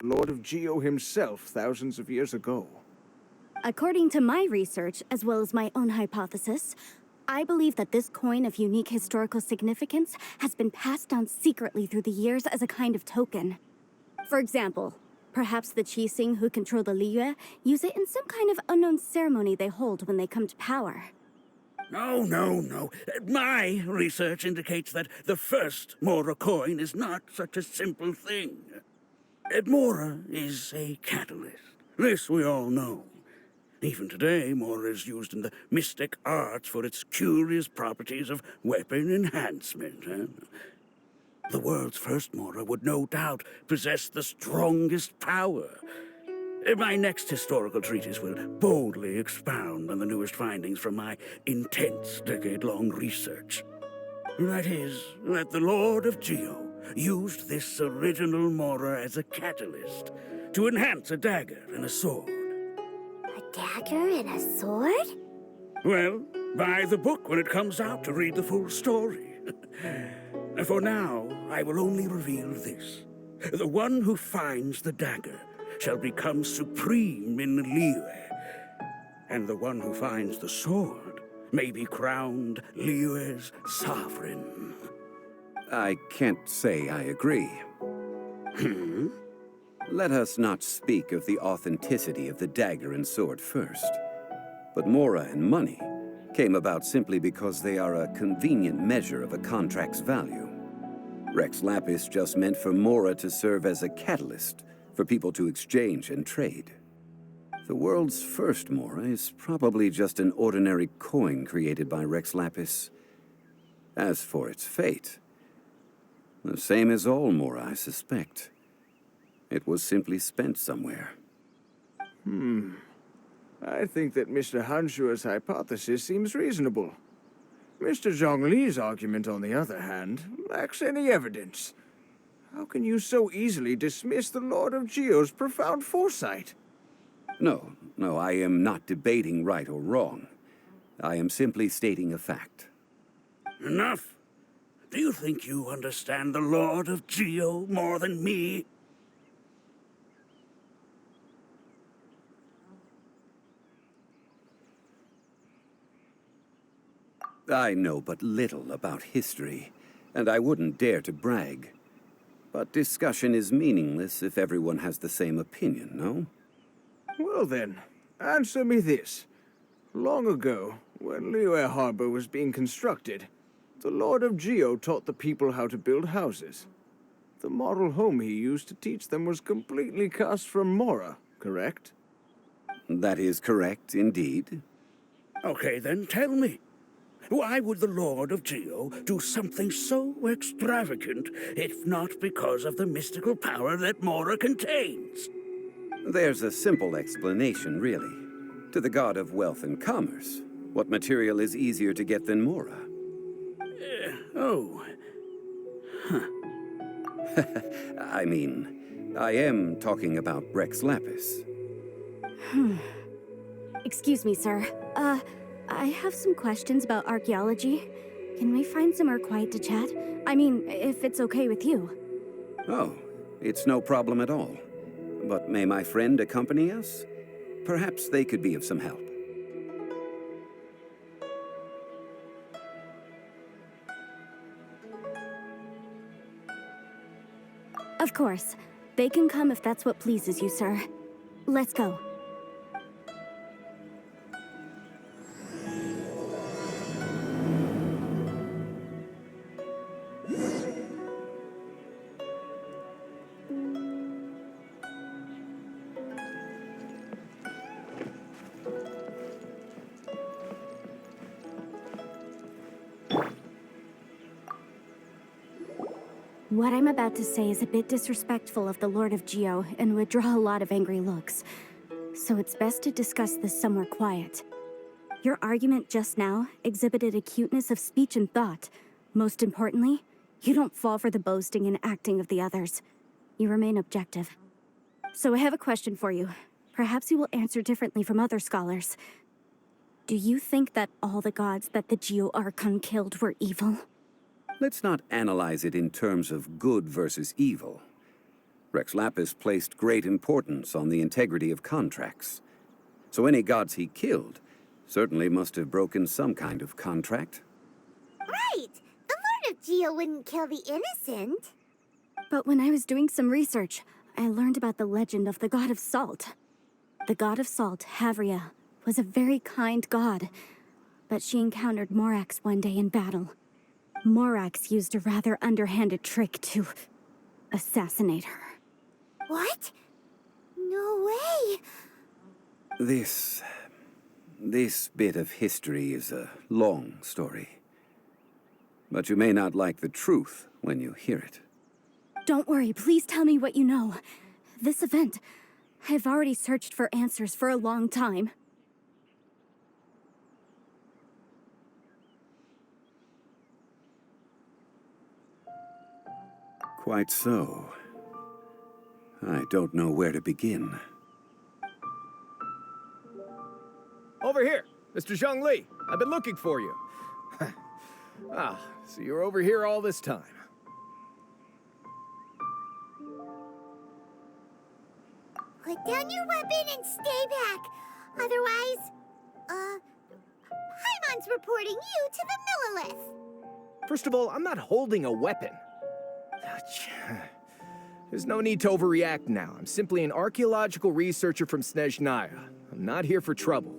Lord of Geo himself thousands of years ago. According to my research, as well as my own hypothesis, I believe that this coin of unique historical significance has been passed down secretly through the years as a kind of token. For example, perhaps the Qixing who control the Liyue use it in some kind of unknown ceremony they hold when they come to power. No. My research indicates that the first Mora coin is not such a simple thing. Mora is a catalyst. This we all know. Even today, Mora is used in the mystic arts for its curious properties of weapon enhancement. The world's first Mora would no doubt possess the strongest power. My next historical treatise will boldly expound on the newest findings from my intense decade-long research. That is, that the Lord of Geo used this original Mora as a catalyst to enhance a dagger and a sword. A dagger and a sword? Well, buy the book when it comes out to read the full story. For now, I will only reveal this. The one who finds the dagger shall become supreme in Liyue, and the one who finds the sword may be crowned Liyue's sovereign. I can't say I agree. Let us not speak of the authenticity of the dagger and sword first. But Mora and money came about simply because they are a convenient measure of a contract's value. Rex Lapis just meant for Mora to serve as a catalyst for people to exchange and trade. The world's first Mora is probably just an ordinary coin created by Rex Lapis. As for its fate, the same as all Mora, I suspect. It was simply spent somewhere. I think that Mr. Hanshua's hypothesis seems reasonable. Mr. Zhongli's argument, on the other hand, lacks any evidence. How can you so easily dismiss the Lord of Geo's profound foresight? No, I am not debating right or wrong. I am simply stating a fact. Enough. Do you think you understand the Lord of Geo more than me? I know but little about history, and I wouldn't dare to brag. But discussion is meaningless if everyone has the same opinion, no? Well then, answer me this. Long ago, when Liyue Harbor was being constructed, the Lord of Geo taught the people how to build houses. The model home he used to teach them was completely cast from Mora, correct? That is correct, indeed. Okay, then tell me. Why would the Lord of Geo do something so extravagant, if not because of the mystical power that Mora contains? There's a simple explanation, really. To the god of wealth and commerce, what material is easier to get than Mora? I mean, I am talking about Rex Lapis. Excuse me, sir. I have some questions about archaeology. Can we find somewhere quiet to chat? I mean, if it's okay with you. Oh, it's no problem at all. But may my friend accompany us? Perhaps they could be of some help. Of course. They can come if that's what pleases you, sir. Let's go. What I'm about to say is a bit disrespectful of the Lord of Geo and would draw a lot of angry looks. So it's best to discuss this somewhere quiet. Your argument just now exhibited a cuteness of speech and thought. Most importantly, you don't fall for the boasting and acting of the others. You remain objective. So I have a question for you. Perhaps you will answer differently from other scholars. Do you think that all the gods that the Geo Archon killed were evil? Let's not analyze it in terms of good versus evil. Rex Lapis placed great importance on the integrity of contracts. So any gods he killed certainly must have broken some kind of contract. Right! The Lord of Geo wouldn't kill the innocent. But when I was doing some research, I learned about the legend of the god of salt. The god of salt, Havria, was a very kind god, but she encountered Morax one day in battle. Morax used a rather underhanded trick to assassinate her. What? No way! This bit of history is a long story. But you may not like the truth when you hear it. Don't worry, please tell me what you know. This event, I've already searched for answers for a long time. Quite so. I don't know where to begin. Over here, Mr. Zhongli. I've been looking for you. So you're over here all this time. Put down your weapon and stay back. Otherwise, Paimon's reporting you to the Millilith. First of all, I'm not holding a weapon. There's no need to overreact now. I'm simply an archaeological researcher from Snezhnaya. I'm not here for trouble.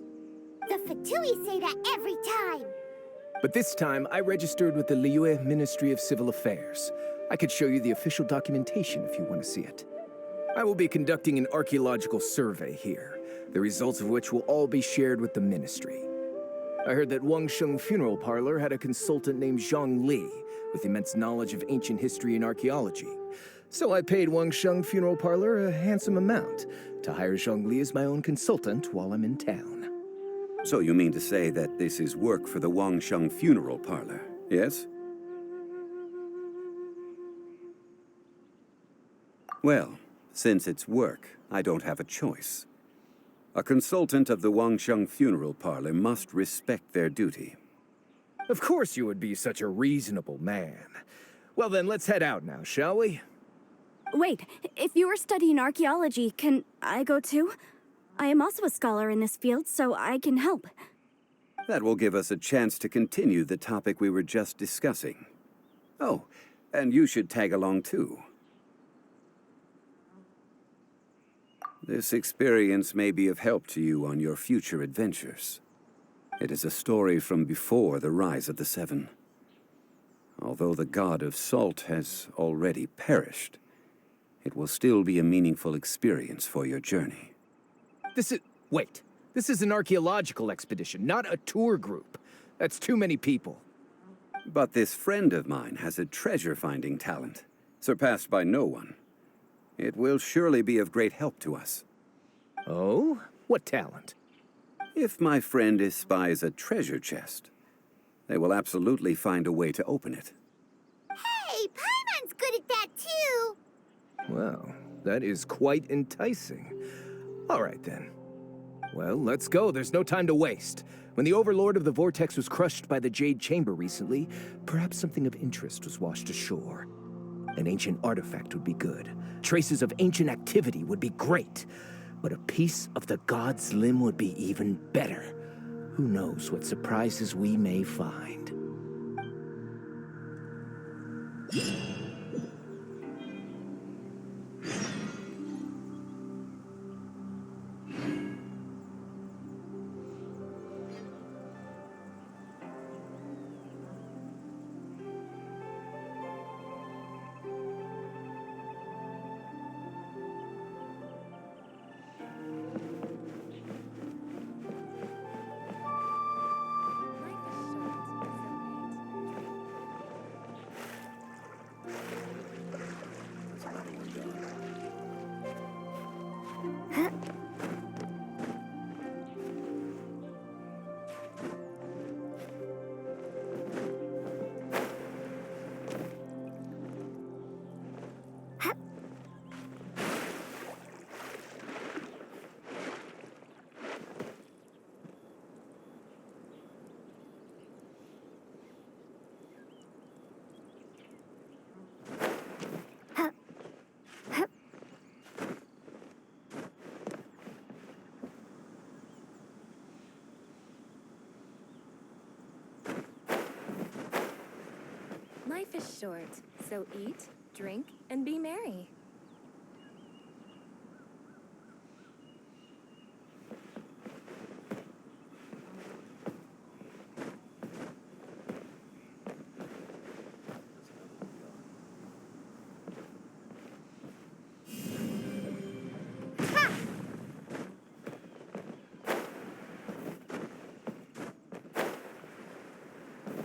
The Fatui say that every time. But this time, I registered with the Liyue Ministry of Civil Affairs. I could show you the official documentation if you want to see it. I will be conducting an archaeological survey here, the results of which will all be shared with the ministry. I heard that Wangsheng Funeral Parlor had a consultant named Zhang Li, with immense knowledge of ancient history and archaeology. So I paid Wangsheng Funeral Parlor a handsome amount to hire Zhang Li as my own consultant while I'm in town. So you mean to say that this is work for the Wangsheng Funeral Parlor, yes? Well, since it's work, I don't have a choice. A consultant of the Wangsheng Funeral Parlor must respect their duty. Of course you would be such a reasonable man. Well then, let's head out now, shall we? Wait, if you are studying archaeology, can I go too? I am also a scholar in this field, so I can help. That will give us a chance to continue the topic we were just discussing. Oh, and you should tag along too. This experience may be of help to you on your future adventures. It is a story from before the rise of the Seven. Although the god of salt has already perished, it will still be a meaningful experience for your journey. Wait. This is an archaeological expedition, not a tour group. That's too many people. But this friend of mine has a treasure-finding talent, surpassed by no one. It will surely be of great help to us. Oh? What talent? If my friend espies a treasure chest, they will absolutely find a way to open it. Hey, Paimon's good at that too. Well, that is quite enticing. All right, then. Well, let's go. There's no time to waste. When the Overlord of the Vortex was crushed by the Jade Chamber recently, perhaps something of interest was washed ashore. An ancient artifact would be good. Traces of ancient activity would be great. But a piece of the god's limb would be even better. Who knows what surprises we may find. Life is short, so eat, drink, and be merry.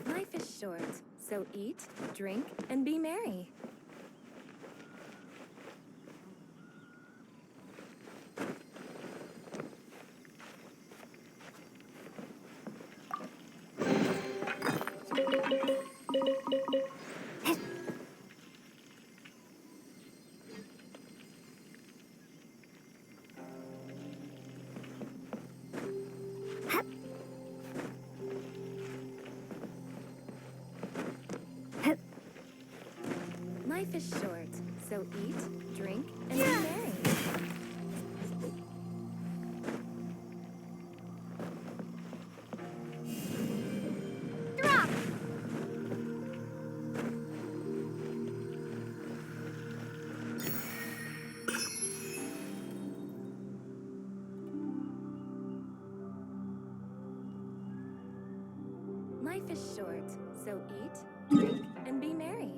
Life is short, so eat, drink, and be merry. Life is short, so eat, drink, and be merry. Drop! Life is short, so eat, drink, and be merry.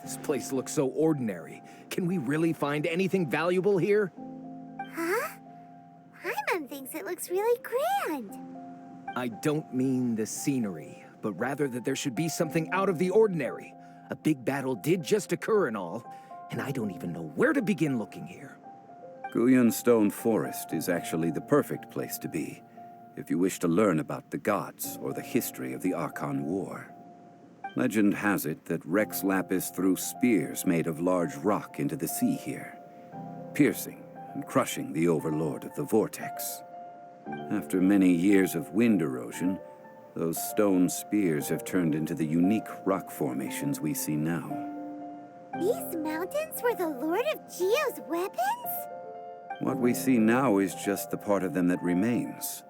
This place looks so ordinary. Can we really find anything valuable here? Huh? Paimon thinks it looks really grand. I don't mean the scenery, but rather that there should be something out of the ordinary. A big battle did just occur and all, and I don't even know where to begin looking here. Guyun Stone Forest is actually the perfect place to be, if you wish to learn about the gods or the history of the Archon War. Legend has it that Rex Lapis threw spears made of large rock into the sea here, piercing and crushing the overlord of the vortex. After many years of wind erosion, those stone spears have turned into the unique rock formations we see now. These mountains were the Lord of Geo's weapons? What we see now is just the part of them that remains.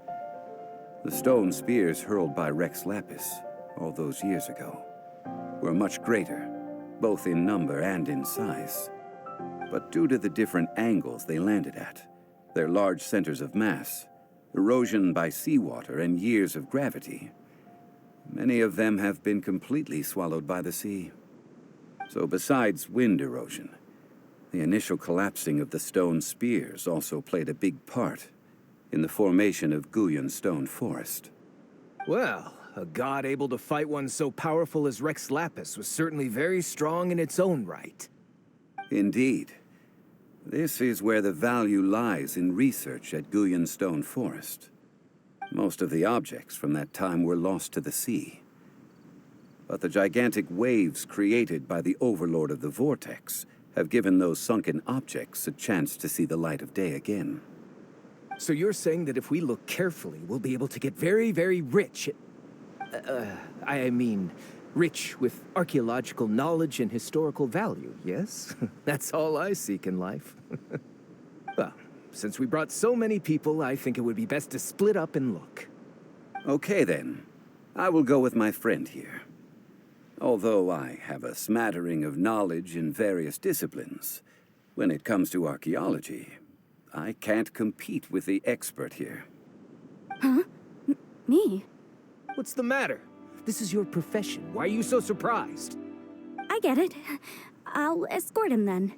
The stone spears hurled by Rex Lapis all those years ago were much greater, both in number and in size. But due to the different angles they landed at, their large centers of mass, erosion by seawater, and years of gravity, many of them have been completely swallowed by the sea. So besides wind erosion, the initial collapsing of the stone spears also played a big part in the formation of Guyun Stone Forest. Well, a god able to fight one so powerful as Rex Lapis was certainly very strong in its own right. Indeed. This is where the value lies in research at Guyun Stone Forest. Most of the objects from that time were lost to the sea. But the gigantic waves created by the overlord of the vortex have given those sunken objects a chance to see the light of day again. So you're saying that if we look carefully, we'll be able to get very, very rich rich with archaeological knowledge and historical value, yes? That's all I seek in life. Well, since we brought so many people, I think it would be best to split up and look. Okay then. I will go with my friend here. Although I have a smattering of knowledge in various disciplines, when it comes to archaeology, I can't compete with the expert here. Huh? Me? What's the matter? This is your profession. Why are you so surprised? I get it. I'll escort him then.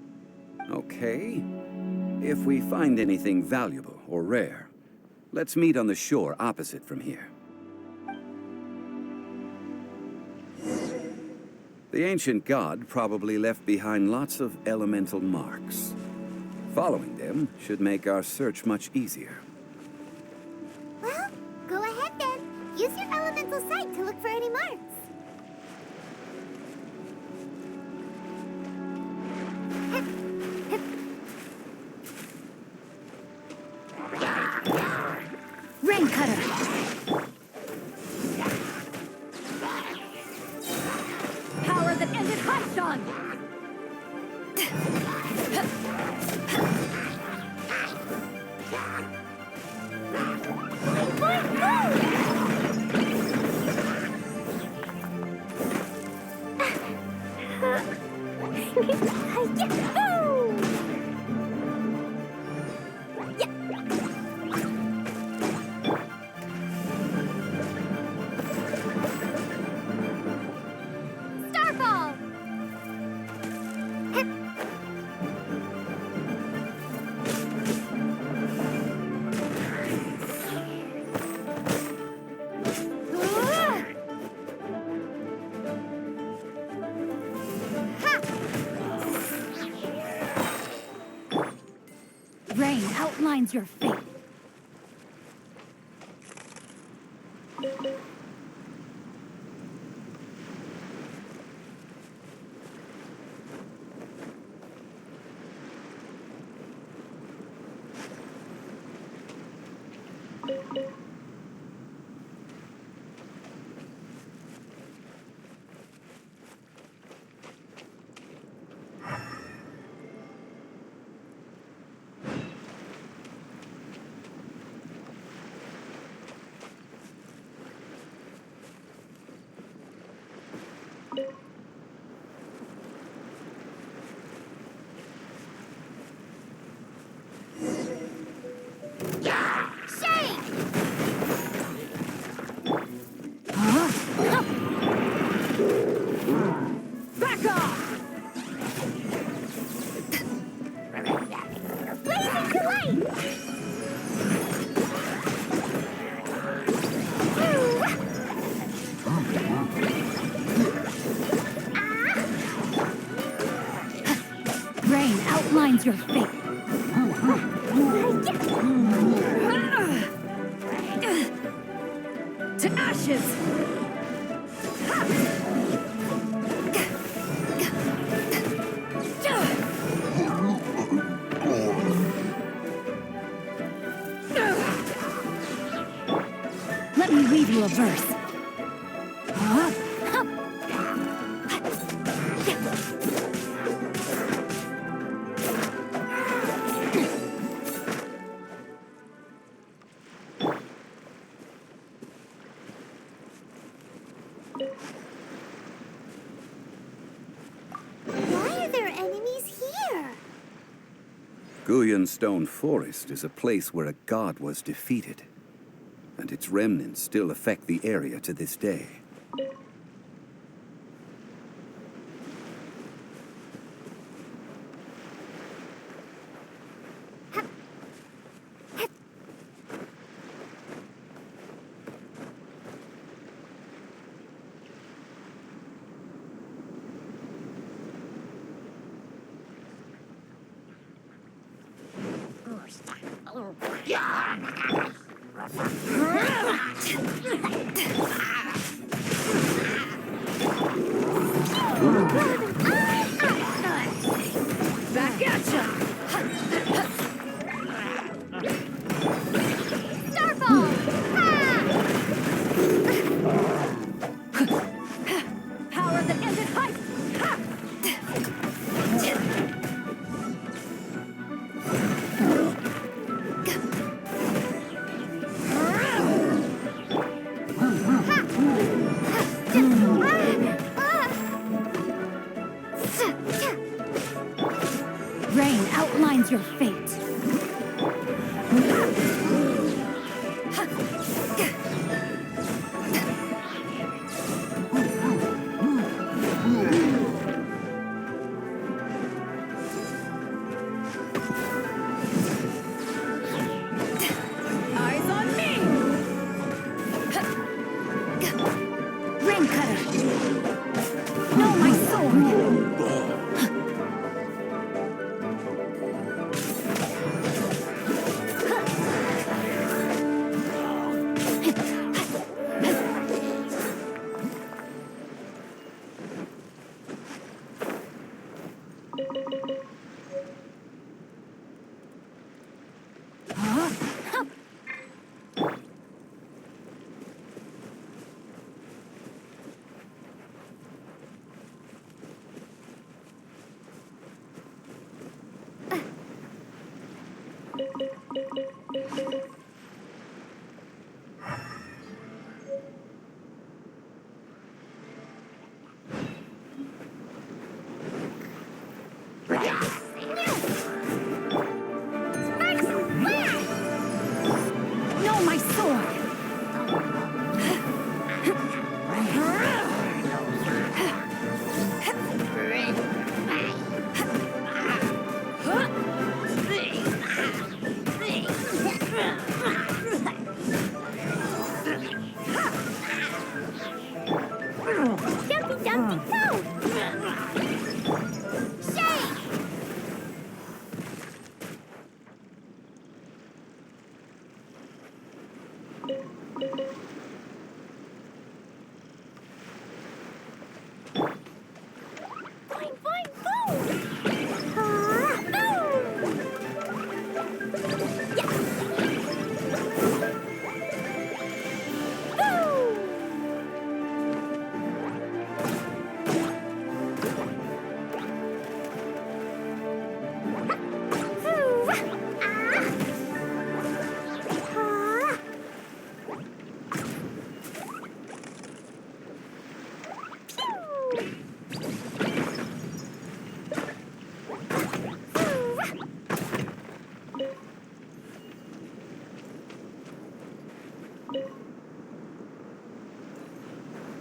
Okay. If we find anything valuable or rare, let's meet on the shore opposite from here. The ancient god probably left behind lots of elemental marks. Following them should make our search much easier. Well, go ahead then. Use your elemental sight to look for any marks. Rain cutter. Power that ended high shot. Starfall! Rain outlines your fate. Back off! Blazing light! Rain outlines your fate. To ashes! Let me read you a verse. Why are there enemies here? Guyan Stone Forest is a place where a god was defeated, and its remnants still affect the area to this day. Back at ya! Starfall! Power that ended high! Ha!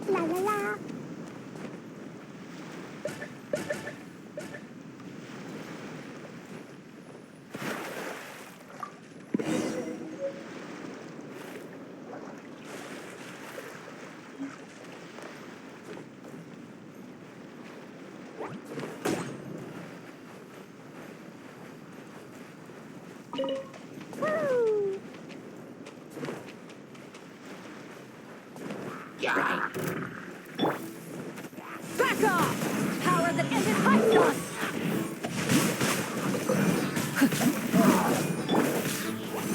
La la la. Woo! Back off! Power that ended Python!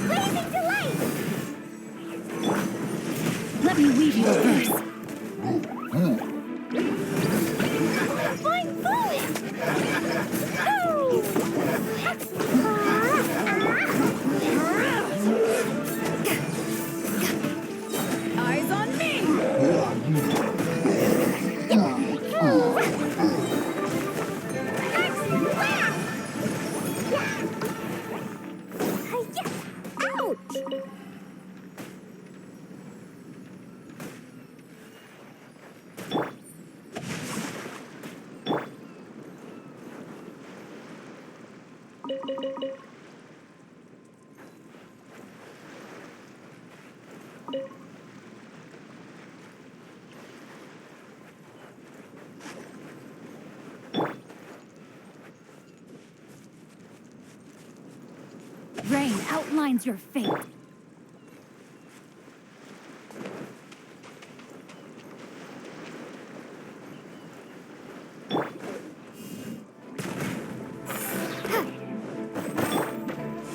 Blazing delight! Let me weave you a verse. Flying fluid! Eyes on me! Ouch! Rain outlines your fate.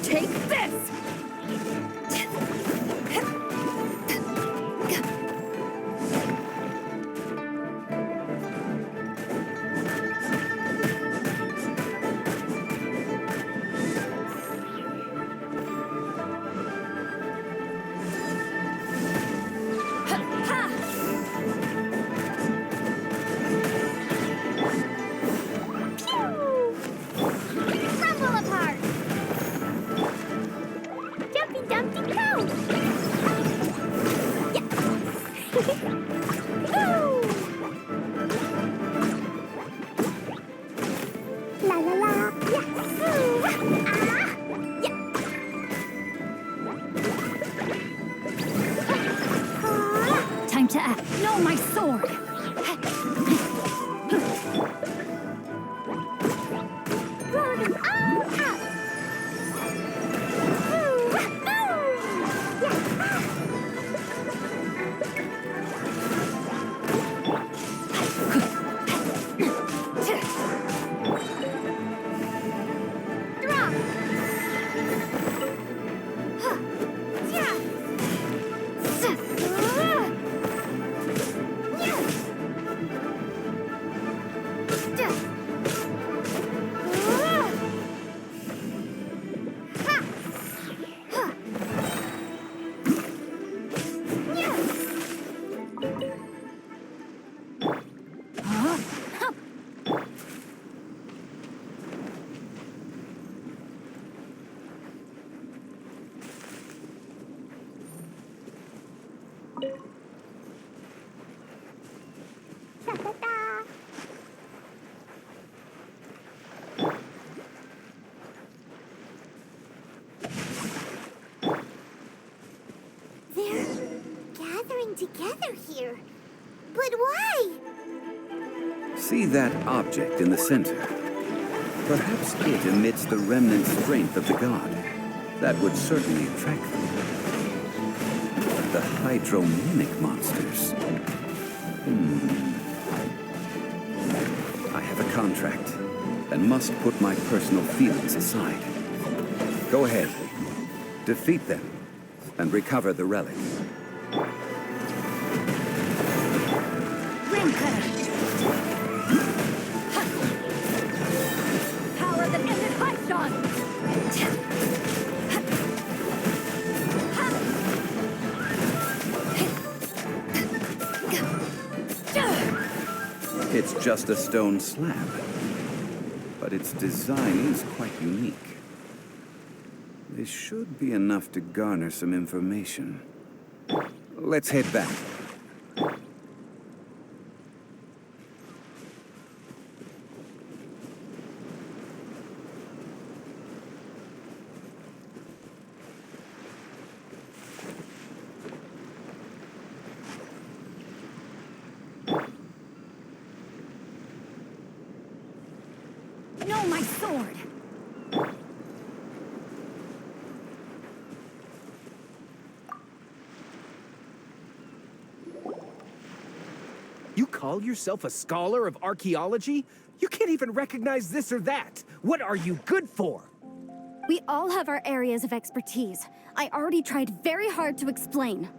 Take this! Crumble apart! Jumpy Dumpty go! Woo! La la la! Time to act. No, my sword! Rolling all out! Drop! Da-da-da. They're gathering together here. But why? See that object in the center? Perhaps it emits the remnant strength of the god. That would certainly attract them. The hydromimic monsters. I have a contract and must put my personal feelings aside. Go ahead. Defeat them and recover the relic. Ring cutter! Power that ended Python! It's just a stone slab, but its design is quite unique. This should be enough to garner some information. Let's head back. No, my sword! You call yourself a scholar of archaeology? You can't even recognize this or that. What are you good for? We all have our areas of expertise. I already tried very hard to explain.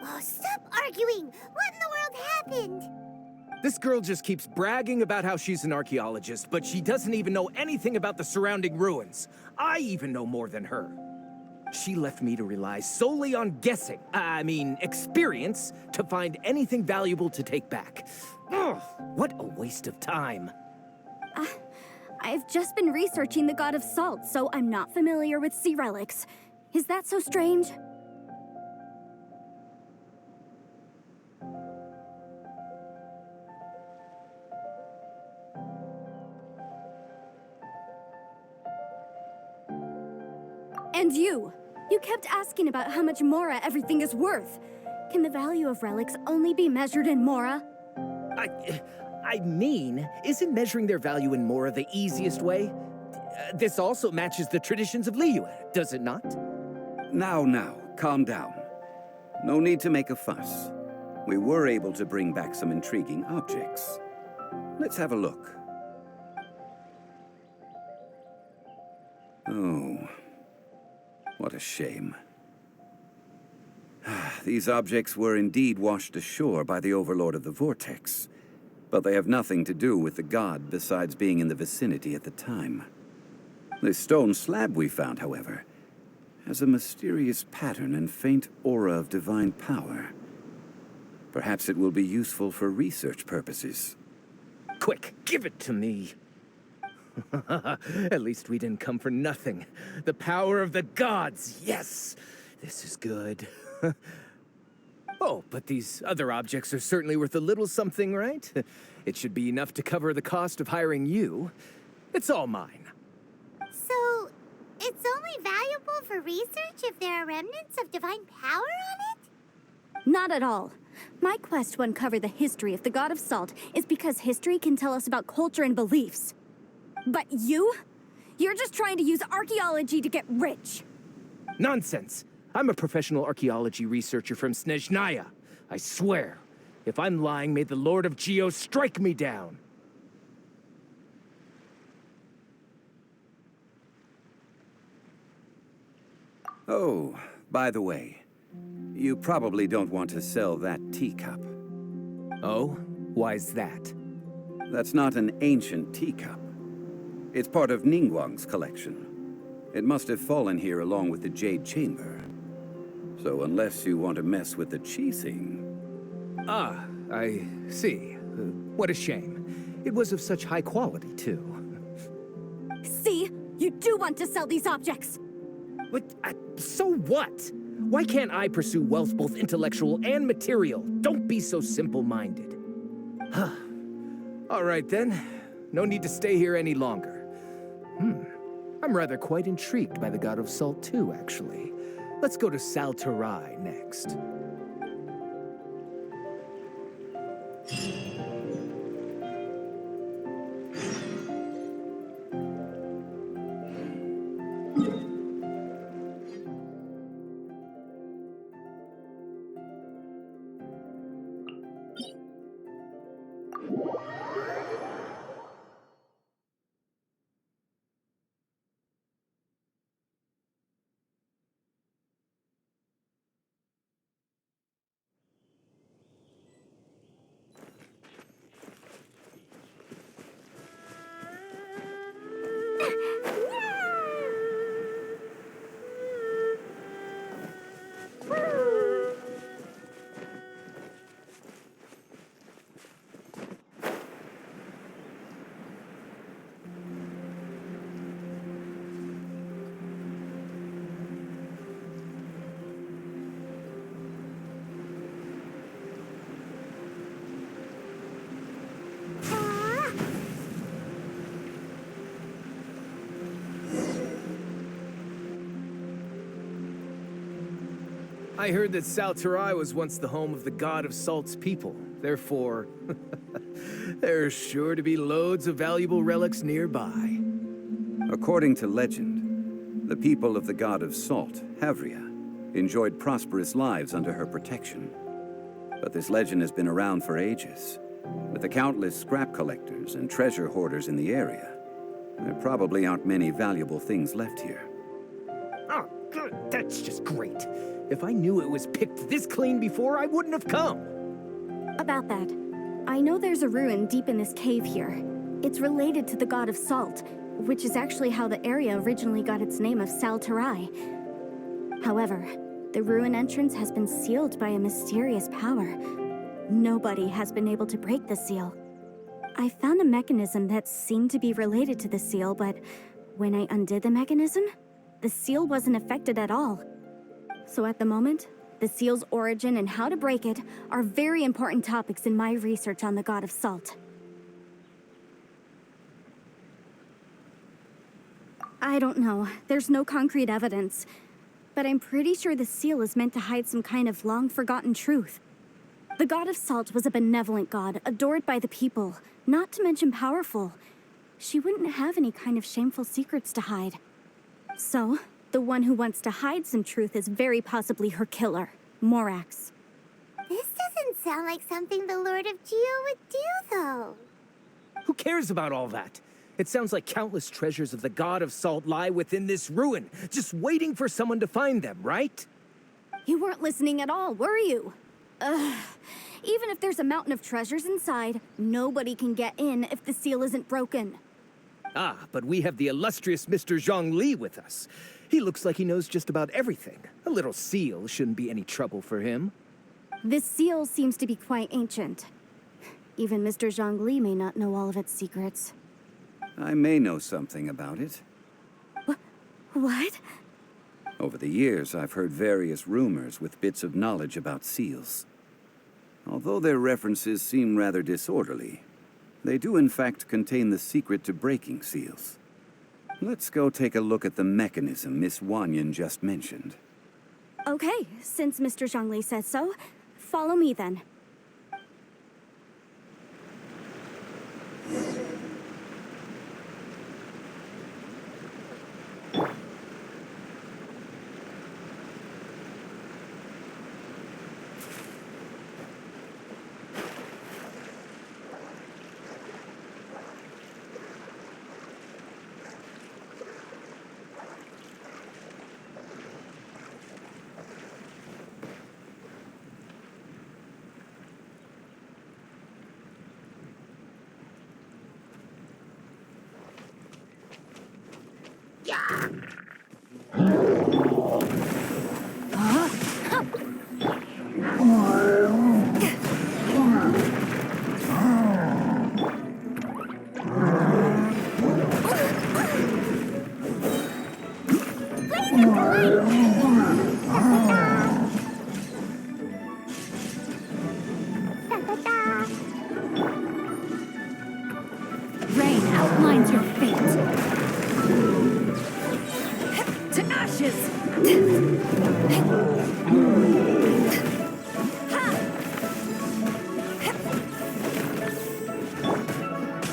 Oh, stop arguing! What in the world happened? This girl just keeps bragging about how she's an archaeologist, but she doesn't even know anything about the surrounding ruins. I even know more than her. She left me to rely solely on guessing, experience, to find anything valuable to take back. Ugh, what a waste of time. I've just been researching the God of Salt, so I'm not familiar with sea relics. Is that so strange? And you kept asking about how much Mora everything is worth. Can the value of relics only be measured in Mora? Isn't measuring their value in Mora the easiest way? This also matches the traditions of Liyue, does it not? Now, calm down. No need to make a fuss. We were able to bring back some intriguing objects. Let's have a look. Oh, what a shame. These objects were indeed washed ashore by the Overlord of the Vortex, but they have nothing to do with the god besides being in the vicinity at the time. This stone slab we found, however, has a mysterious pattern and faint aura of divine power. Perhaps it will be useful for research purposes. Quick, give it to me. At least we didn't come for nothing. The power of the gods, yes! This is good. Oh, but these other objects are certainly worth a little something, right? It should be enough to cover the cost of hiring you. It's all mine. So, it's only valuable for research if there are remnants of divine power on it? Not at all. My quest to uncover the history of the God of Salt is because history can tell us about culture and beliefs. But you're just trying to use archaeology to get rich. Nonsense! I'm a professional archaeology researcher from Snezhnaya. I swear. If I'm lying, may the Lord of Geo strike me down. Oh, by the way, you probably don't want to sell that teacup. Oh? Why's that? That's not an ancient teacup. It's part of Ningguang's collection. It must have fallen here along with the Jade Chamber. So unless you want to mess with the Qixing... Ah, I see. What a shame. It was of such high quality, too. See? You do want to sell these objects! But, so what? Why can't I pursue wealth both intellectual and material? Don't be so simple-minded. All right, then. No need to stay here any longer. I'm rather quite intrigued by the God of Salt, too, actually. Let's go to Saltarai next. I heard that Salterai was once the home of the god of Salt's people. Therefore, there's sure to be loads of valuable relics nearby. According to legend, the people of the god of Salt, Havria, enjoyed prosperous lives under her protection. But this legend has been around for ages. With the countless scrap collectors and treasure hoarders in the area, there probably aren't many valuable things left here. Oh, good. That's just great. If I knew it was picked this clean before, I wouldn't have come. About that, I know there's a ruin deep in this cave here. It's related to the god of Salt, which is actually how the area originally got its name of Salterai. However, the ruin entrance has been sealed by a mysterious power. Nobody has been able to break the seal. I found a mechanism that seemed to be related to the seal, but when I undid the mechanism, the seal wasn't affected at all. So at the moment, the seal's origin and how to break it are very important topics in my research on the god of Salt. I don't know. There's no concrete evidence. But I'm pretty sure the seal is meant to hide some kind of long-forgotten truth. The god of Salt was a benevolent god, adored by the people, not to mention powerful. She wouldn't have any kind of shameful secrets to hide. So, the one who wants to hide some truth is very possibly her killer, Morax. This doesn't sound like something the Lord of Geo would do, though. Who cares about all that? It sounds like countless treasures of the god of Salt lie within this ruin, just waiting for someone to find them, right? You weren't listening at all, were you? Ugh. Even if there's a mountain of treasures inside, nobody can get in if the seal isn't broken. Ah, but we have the illustrious Mr. Zhongli with us. He looks like he knows just about everything. A little seal shouldn't be any trouble for him. This seal seems to be quite ancient. Even Mr. Zhongli may not know all of its secrets. I may know something about it. What? Over the years, I've heard various rumors with bits of knowledge about seals. Although their references seem rather disorderly, they do in fact contain the secret to breaking seals. Let's go take a look at the mechanism Miss Wanyan just mentioned. Okay, since Mr. Zhongli says so, follow me then. Rain outlines your fate. To ashes!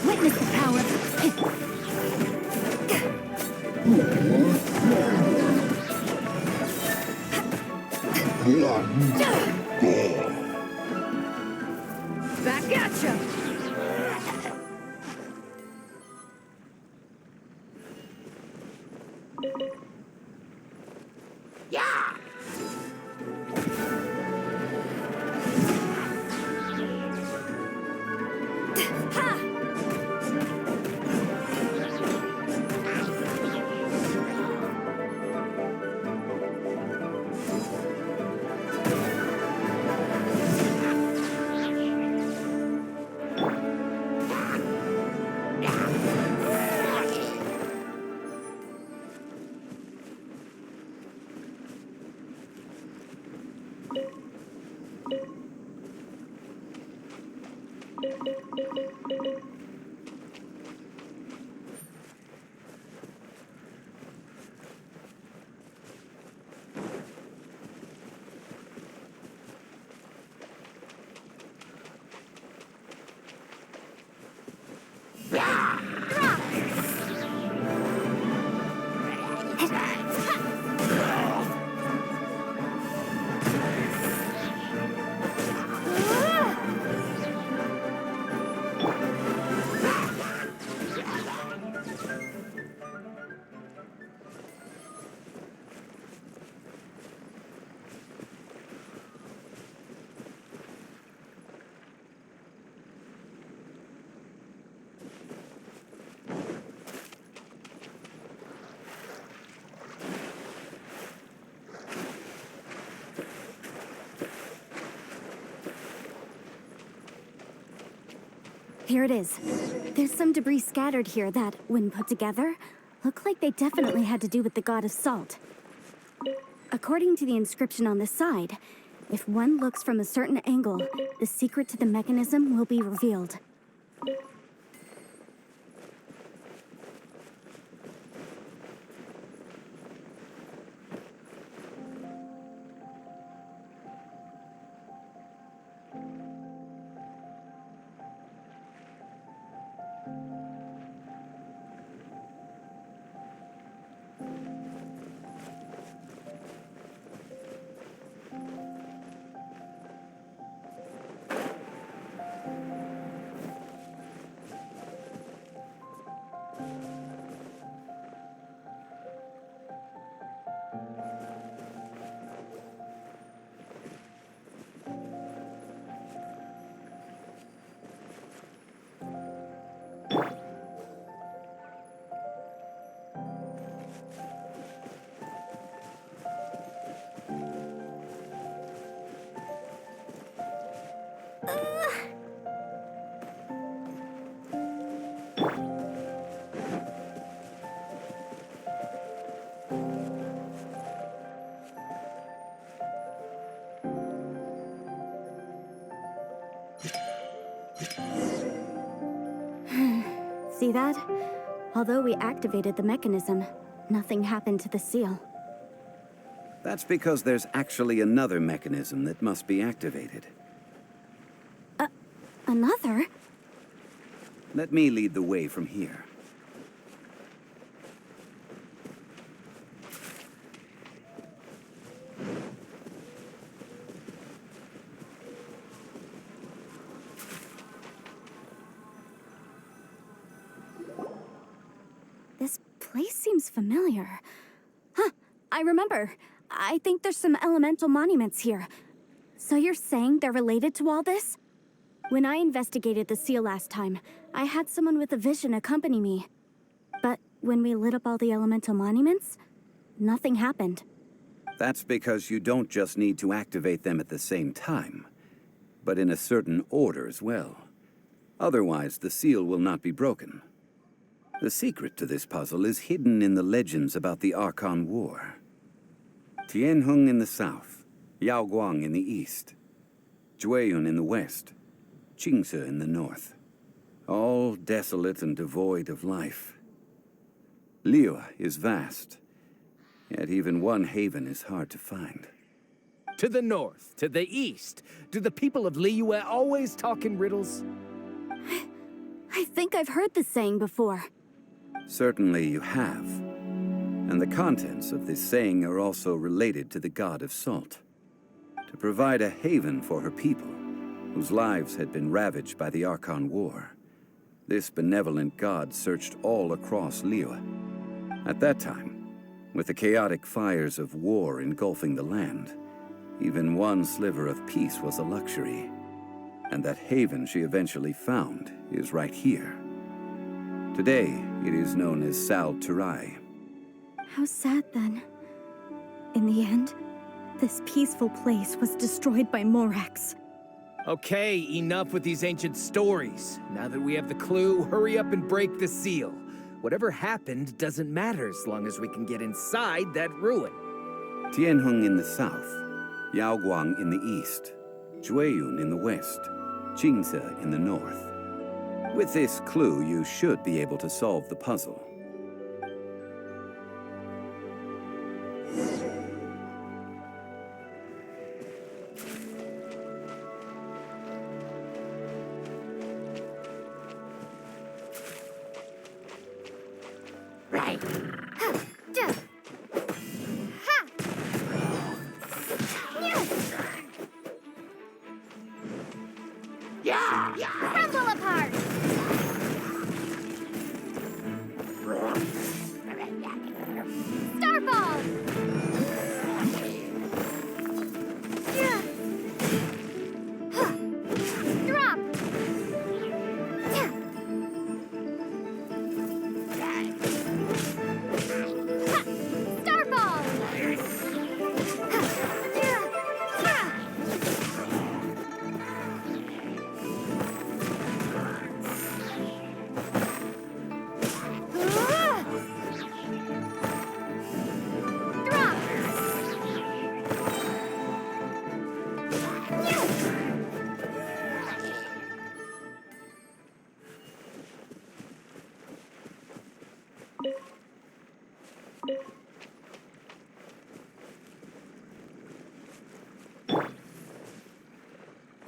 Witness the power of the pit. Back at ya! Here it is. There's some debris scattered here that, when put together, look like they definitely had to do with the god of salt. According to the inscription on the side, if one looks from a certain angle, the secret to the mechanism will be revealed. See that? Although we activated the mechanism, nothing happened to the seal. That's because there's actually another mechanism that must be activated. Another? Let me lead the way from here. This place seems familiar. Huh, I remember. I think there's some elemental monuments here. So you're saying they're related to all this? When I investigated the seal last time, I had someone with a vision accompany me. But when we lit up all the elemental monuments, nothing happened. That's because you don't just need to activate them at the same time, but in a certain order as well. Otherwise, the seal will not be broken. The secret to this puzzle is hidden in the legends about the Archon War. Tianheng in the south, Yaoguang in the east, Jueyun in the west, Qingce in the north. All desolate and devoid of life. Liyue is vast, yet even one haven is hard to find. To the north, to the east. Do the people of Liyue always talk in riddles? I think I've heard this saying before. Certainly you have. And the contents of this saying are also related to the god of salt. To provide a haven for her people, whose lives had been ravaged by the Archon War, this benevolent god searched all across Liyue. At that time, with the chaotic fires of war engulfing the land, even one sliver of peace was a luxury. And that haven she eventually found is right here. Today, it is known as Sal Turai. How sad then. In the end, this peaceful place was destroyed by Morax. Okay, enough with these ancient stories. Now that we have the clue, hurry up and break the seal. Whatever happened doesn't matter as long as we can get inside that ruin. Tianheng in the south, Yaoguang in the east, Jueyun in the west, Qingce in the north. With this clue, you should be able to solve the puzzle. die! Crumble apart! Starball! Drop! Starball!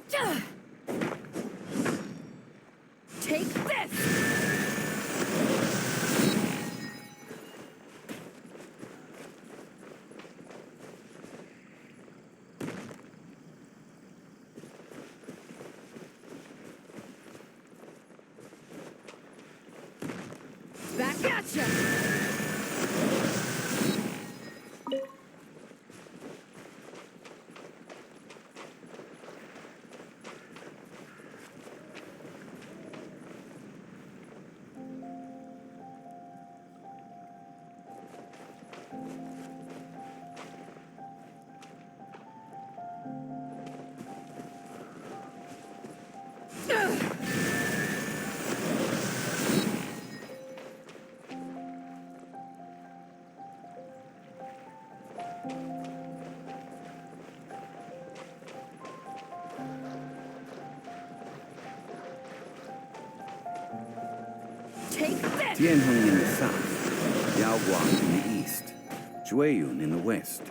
Drop! Take this! Back at ya! Take this! Tianheng in the south, Yaoguang in the east, Jueyun in the west,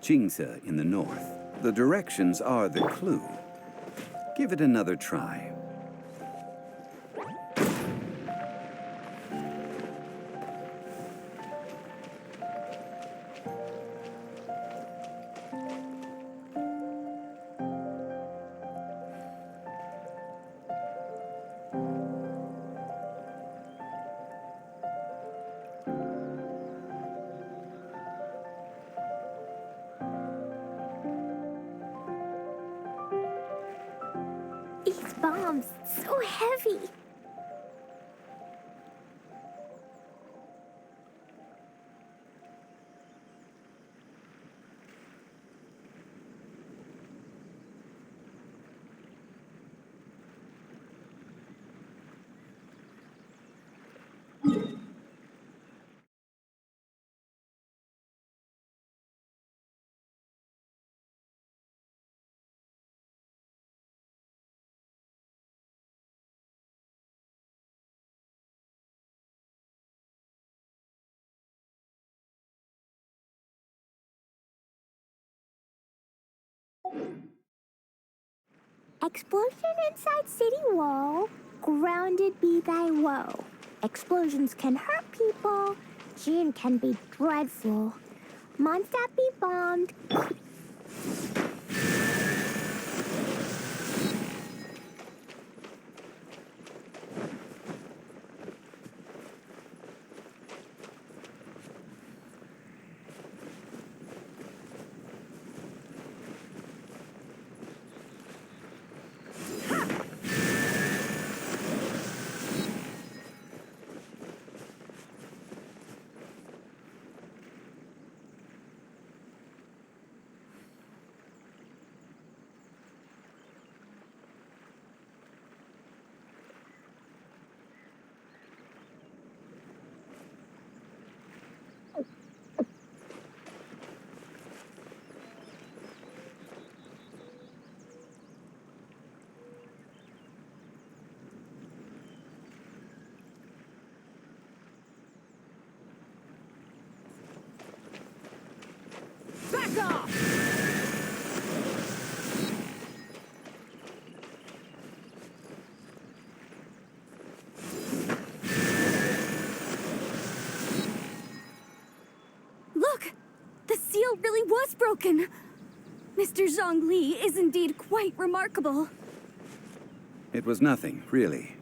Qingce in the north. The directions are the clue. Give it another try. These bombs, so heavy. Explosion inside city wall. Grounded be thy woe. Explosions can hurt people. Gin can be dreadful. Mondstadt be bombed. broken. Mr. Zhongli is indeed quite remarkable. It was nothing, really.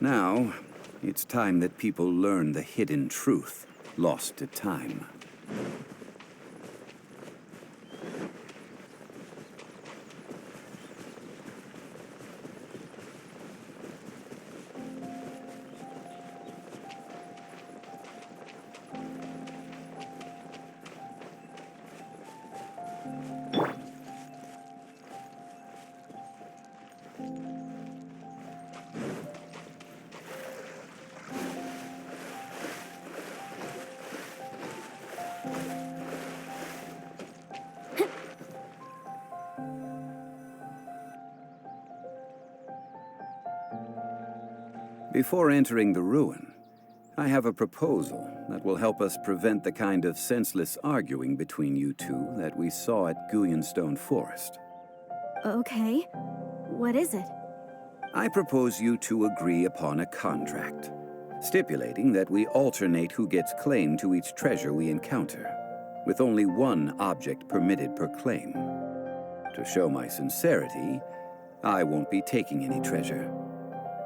Now, it's time that people learn the hidden truth lost to time. Before entering the ruin, I have a proposal that will help us prevent the kind of senseless arguing between you two that we saw at Guyenstone Forest. Okay. What is it? I propose you two agree upon a contract, stipulating that we alternate who gets claim to each treasure we encounter, with only one object permitted per claim. To show my sincerity, I won't be taking any treasure.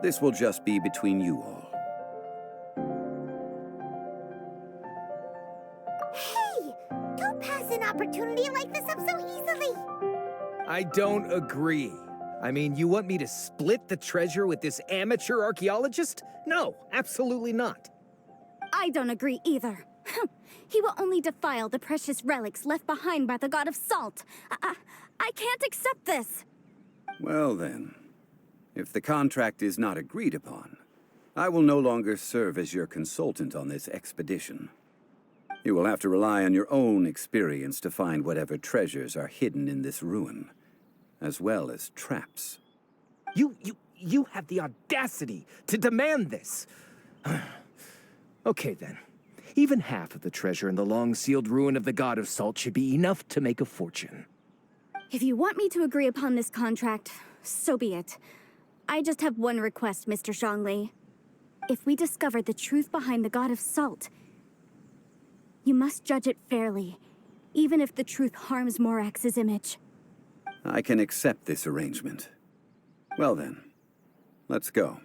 This will just be between you all. Hey! Don't pass an opportunity like this up so easily! I don't agree. I mean, you want me to split the treasure with this amateur archaeologist? No, absolutely not. I don't agree either. He will only defile the precious relics left behind by the god of salt. I can't accept this. Well then, if the contract is not agreed upon, I will no longer serve as your consultant on this expedition. You will have to rely on your own experience to find whatever treasures are hidden in this ruin, as well as traps. You have the audacity to demand this. Okay then. Even half of the treasure in the long-sealed ruin of the God of Salt should be enough to make a fortune. If you want me to agree upon this contract, so be it. I just have one request, Mr. Zhongli. If we discover the truth behind the God of Salt, you must judge it fairly, even if the truth harms Morax's image. I can accept this arrangement. Well then, let's go.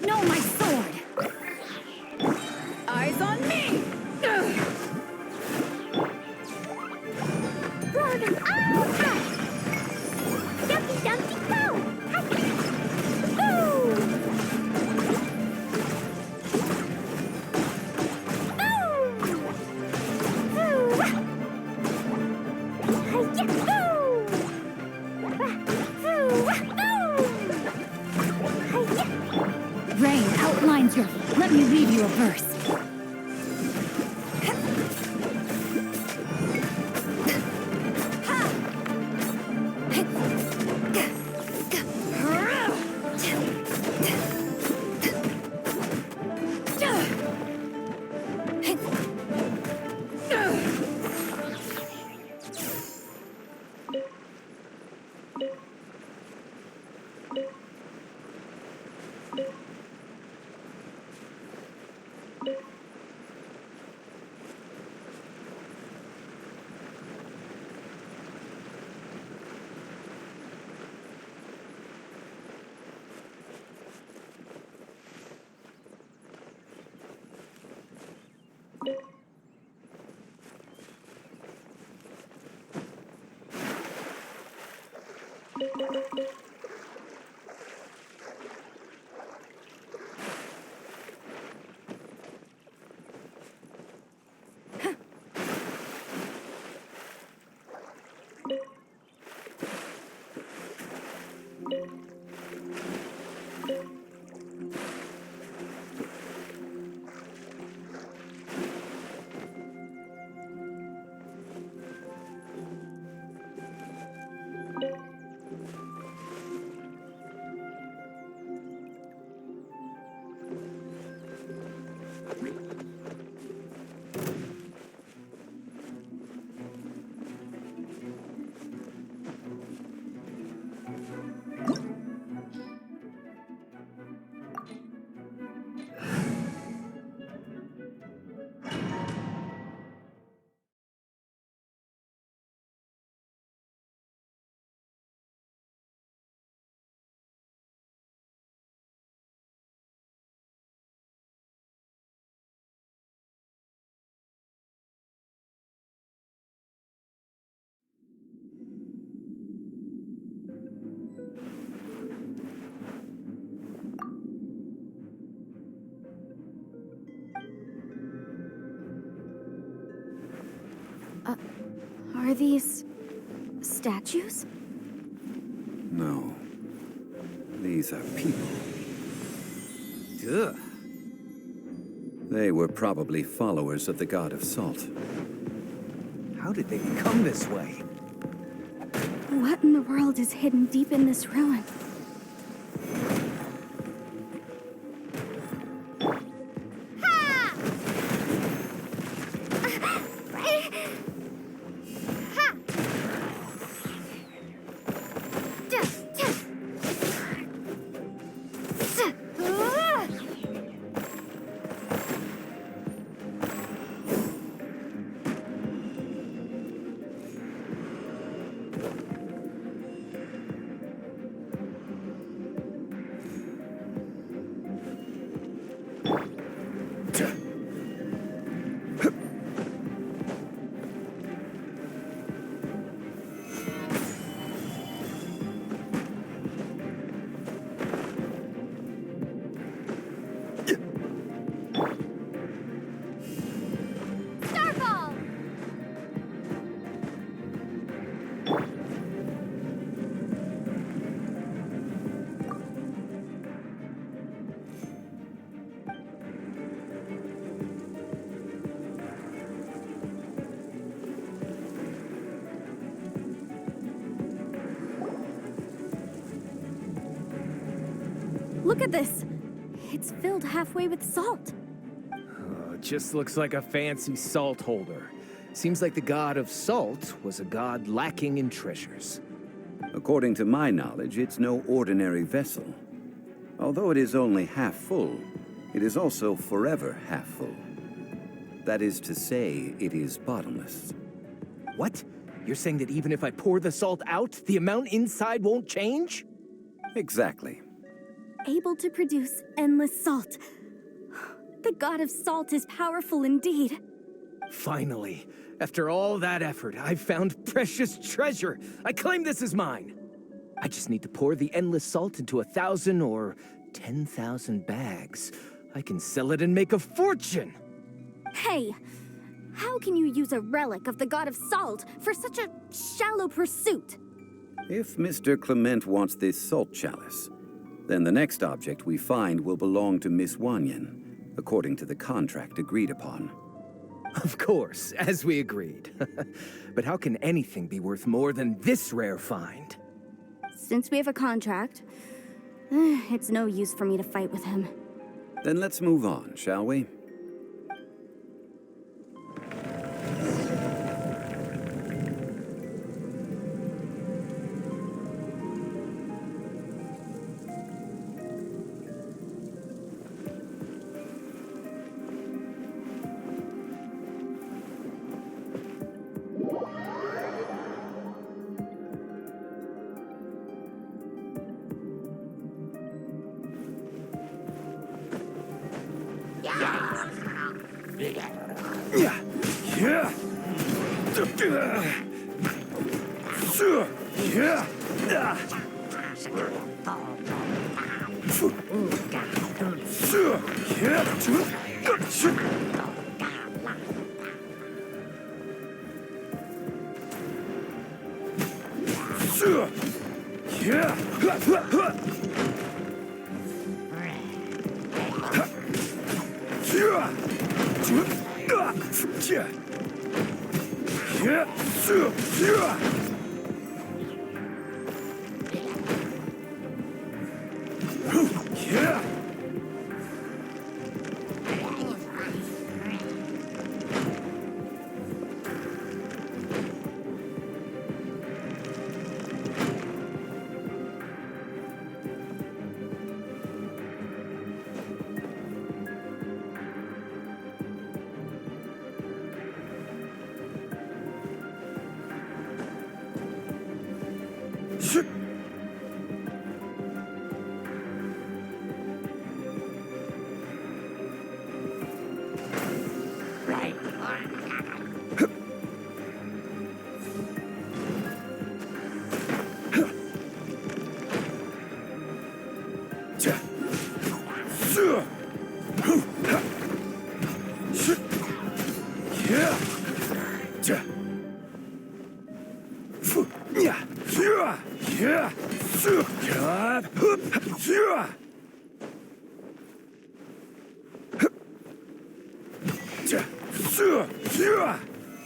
No, my sword! Eyes on me! Rodent out! Dumpty Dumpty go! Ooh! Rain outlines your... Let me read you a verse. Are these statues? No. These are people. Ugh. They were probably followers of the god of salt. How did they become this way? What in the world is hidden deep in this ruin? Look at this! It's filled halfway with salt. Oh, it just looks like a fancy salt holder. Seems like the god of salt was a god lacking in treasures. According to my knowledge, it's no ordinary vessel. Although it is only half full, it is also forever half full. That is to say, it is bottomless. What? You're saying that even if I pour the salt out, the amount inside won't change? Exactly. Able to produce endless salt. The god of salt is powerful indeed. Finally, after all that effort, I've found precious treasure. I claim this as mine. I just need to pour the endless salt into 1,000 or 10,000 bags. I can sell it and make a fortune. Hey, how can you use a relic of the god of salt for such a shallow pursuit? If Mr. Clement wants this salt chalice, then the next object we find will belong to Miss Wanyan, according to the contract agreed upon. Of course, as we agreed. But how can anything be worth more than this rare find? Since we have a contract, it's no use for me to fight with him. Then let's move on, shall we?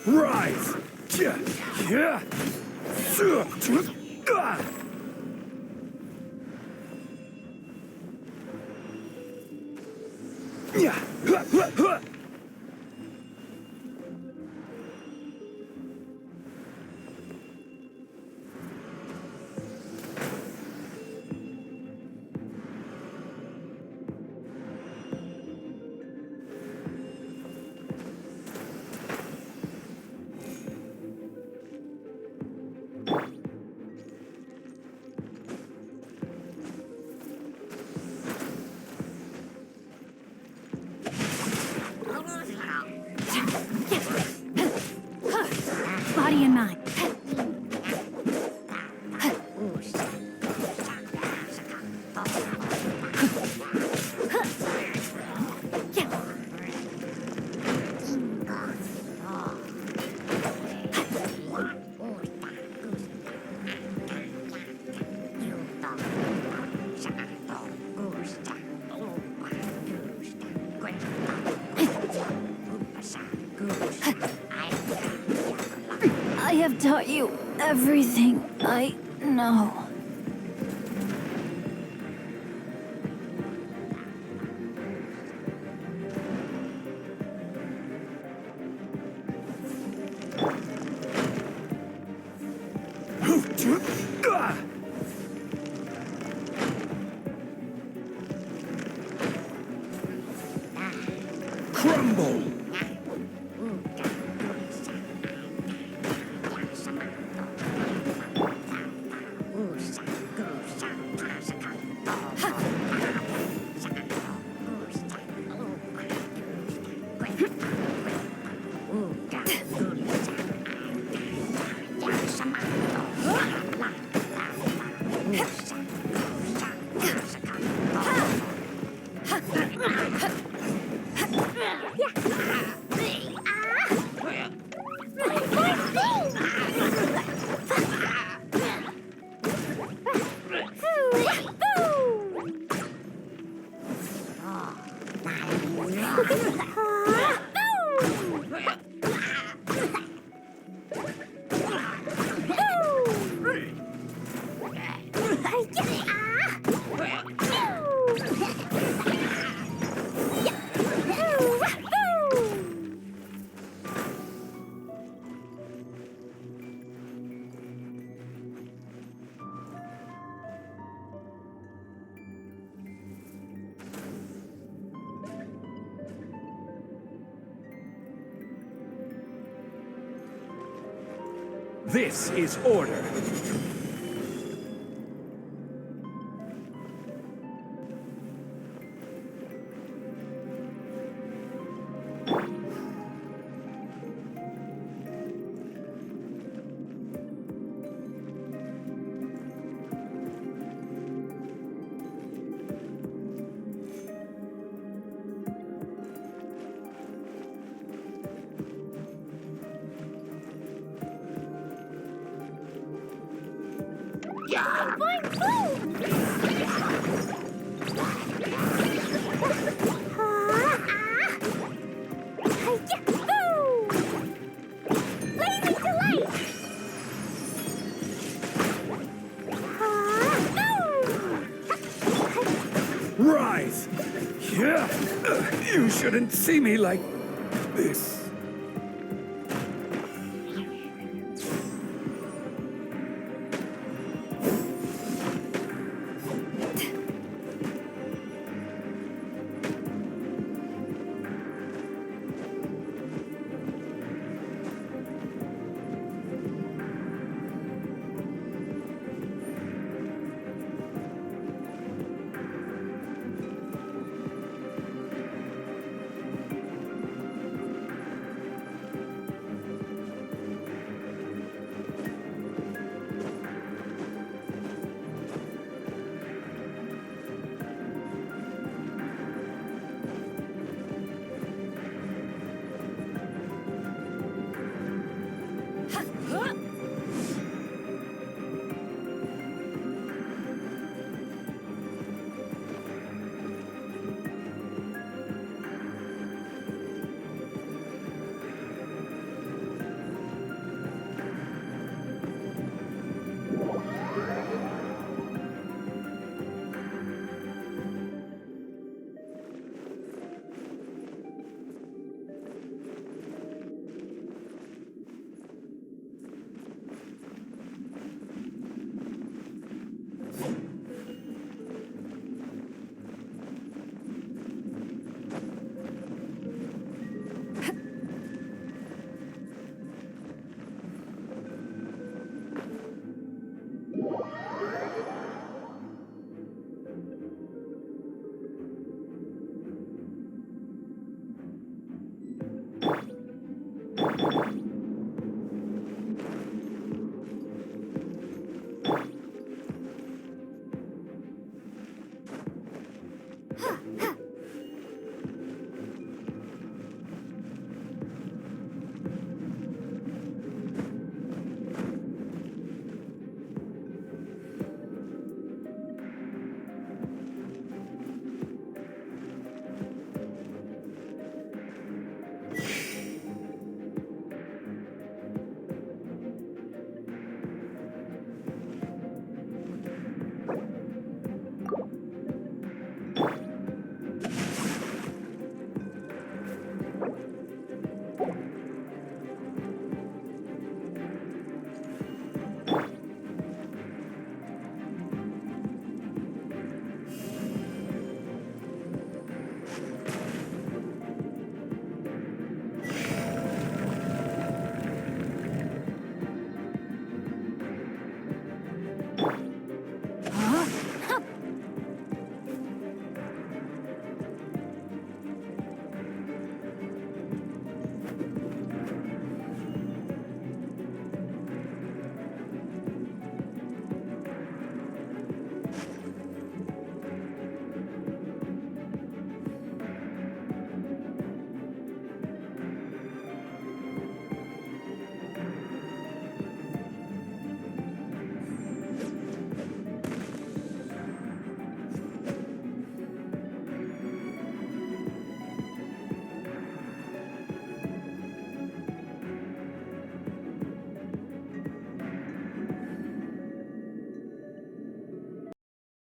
Rise! Body and mind. I have taught you everything I know. Crumble! This is order. Boing, boom! Blazing delight! Rise! Yeah. You shouldn't see me like this.